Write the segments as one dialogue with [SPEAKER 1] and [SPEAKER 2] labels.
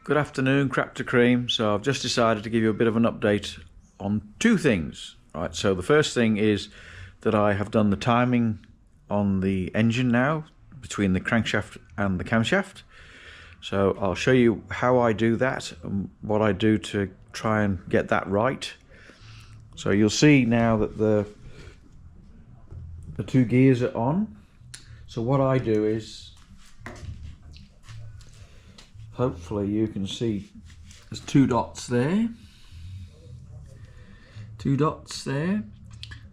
[SPEAKER 1] Good afternoon, Crap to Cream. So I've just decided to give you a bit of an update on two things. Right, so the first thing is that I have done the timing on the engine now between the crankshaft and the camshaft. So I'll show you how I do that and what I do to try and get that right. So you'll see now that the two gears are on. So what I do is, hopefully you can see there's two dots there.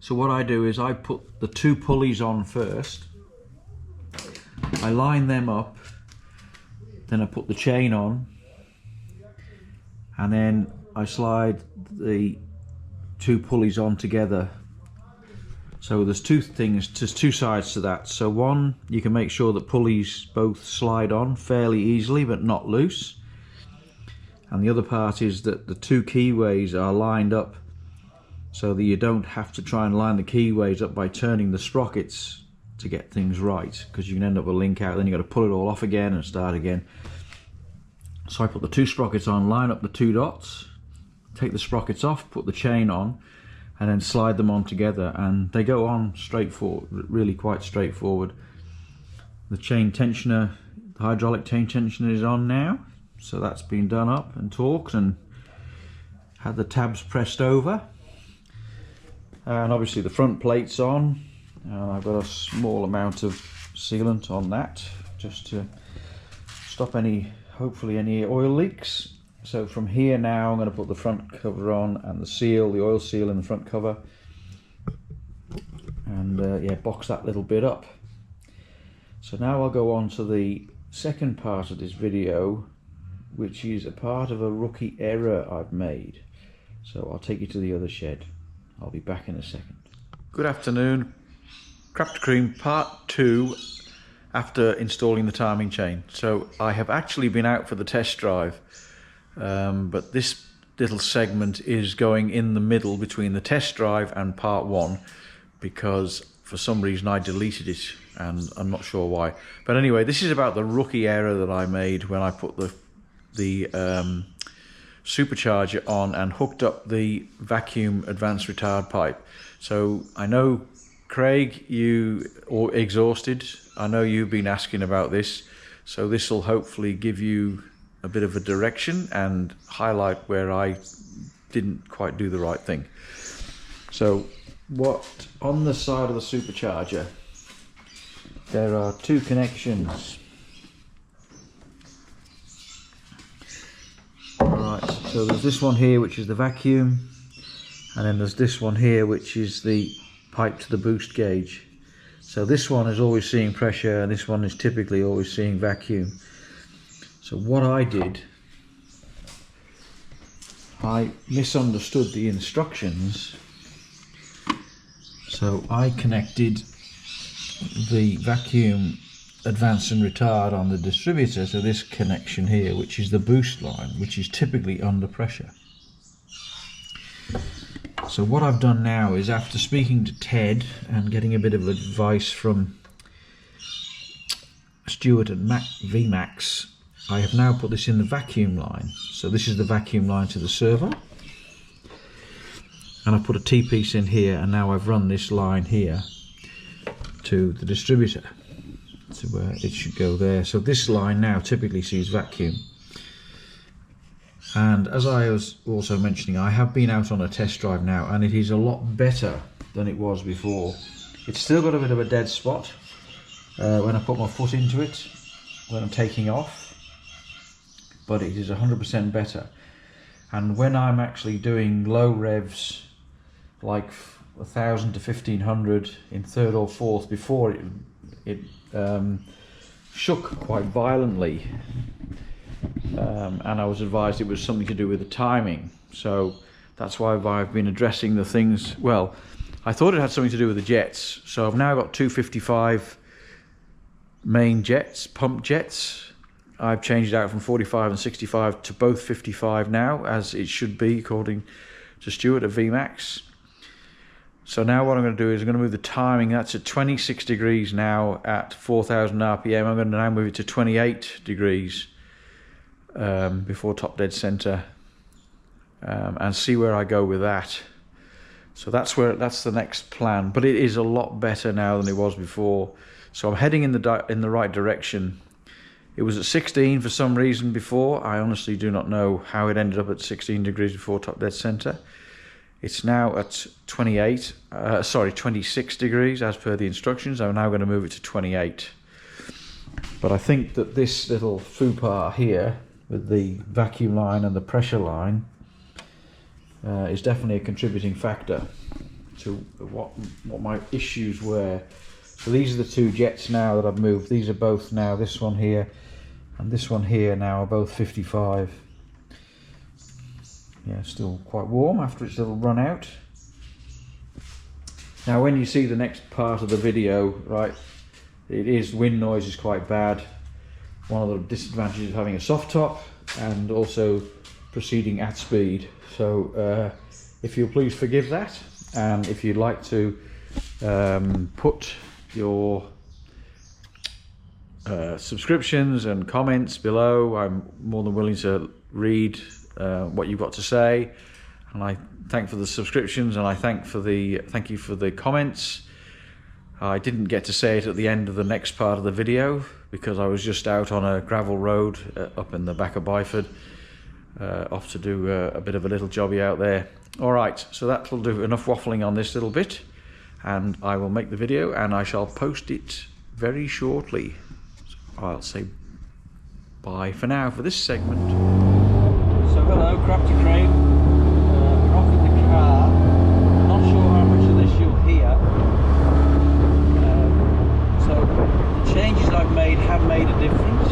[SPEAKER 1] So what I do is I put the two pulleys on first. I line them up, then I put the chain on, and then I slide the two pulleys on together. So there's two sides to that. So one, you can make sure that pulleys both slide on fairly easily but not loose, and the other part is that the two keyways are lined up so that you don't have to try and line the keyways up by turning the sprockets to get things right, because you can end up with a link out, then you've got to pull it all off again and start again. So I put the two sprockets on, line up the two dots, take the sprockets off, put the chain on, and then slide them on together, and they go on straightforward, really quite straightforward. The chain tensioner, the hydraulic chain tensioner is on now, so that's been done up and torqued and had the tabs pressed over. And obviously the front plate's on, and I've got a small amount of sealant on that just to stop hopefully any oil leaks. So from here now I'm going to put the front cover on and the oil seal in the front cover, and yeah, box that little bit up. So now I'll go on to the second part of this video, which is a part of a rookie error I've made. So I'll take you to the other shed. I'll be back in a second. Good afternoon, Crap to Cream part 2 after installing the timing chain. So I have actually been out for the test drive. But this little segment is going in the middle between the test drive and part 1, because for some reason I deleted it and I'm not sure why. But anyway, this is about the rookie error that I made when I put the supercharger on and hooked up the vacuum advanced retard pipe. So I know, Craig, or exhausted, I know you've been asking about this, so this will hopefully give you a bit of a direction and highlight where I didn't quite do the right thing. So on the side of the supercharger there are two connections. Alright, so there's this one here which is the vacuum, and then there's this one here which is the pipe to the boost gauge. So this one is always seeing pressure and this one is typically always seeing vacuum. So what I did, I misunderstood the instructions, so I connected the vacuum advance and retard on the distributor to this connection here, which is the boost line, which is typically under pressure. So what I've done now is, after speaking to Ted and getting a bit of advice from Stuart at VMAX, I have now put this in the vacuum line. So this is the vacuum line to the server, and I put a T-piece in here, and now I've run this line here to the distributor, to where it should go there. So this line now typically sees vacuum. And as I was also mentioning, I have been out on a test drive now, and it is a lot better than it was before. It's still got a bit of a dead spot when I put my foot into it when I'm taking off, but it is 100% better. And when I'm actually doing low revs, like 1,000 to 1,500 in third or fourth, before it shook quite violently, and I was advised it was something to do with the timing. So that's why I've been addressing the things. Well, I thought it had something to do with the jets, so I've now got 255 main jets, pump jets. I've changed it out from 45 and 65 to both 55 now, as it should be according to Stuart at VMAX. So now what I'm going to do is I'm going to move the timing. That's at 26 degrees now at 4,000 RPM. I'm going to now move it to 28 degrees before top dead center, and see where I go with that. So that's the next plan, but it is a lot better now than it was before. So I'm heading in the right direction. It was at 16 for some reason before. I honestly do not know how it ended up at 16 degrees before top dead center. It's now at 26 degrees as per the instructions. I'm now going to move it to 28. But I think that this little FUPA here with the vacuum line and the pressure line is definitely a contributing factor to what my issues were. So these are the two jets now that I've moved. These are both now, this one here and this one here now are both 55. Yeah, still quite warm after its little run out. Now when you see the next part of the video, right, wind noise is quite bad. One of the disadvantages of having a soft top and also proceeding at speed. So if you'll please forgive that, and if you'd like to put your subscriptions and comments below, I'm more than willing to read what you've got to say, and I thank for the subscriptions, and I thank you for the comments. I didn't get to say it at the end of the next part of the video because I was just out on a gravel road up in the back of Byford, off to do a bit of a little jobby out there. Alright, so that'll do enough waffling on this little bit, and I will make the video and I shall post it very shortly. So I'll say bye for now for this segment. So hello, Crafty Crane. We're off in the car. Not sure how much of this you'll hear. So the changes I've made have made a difference.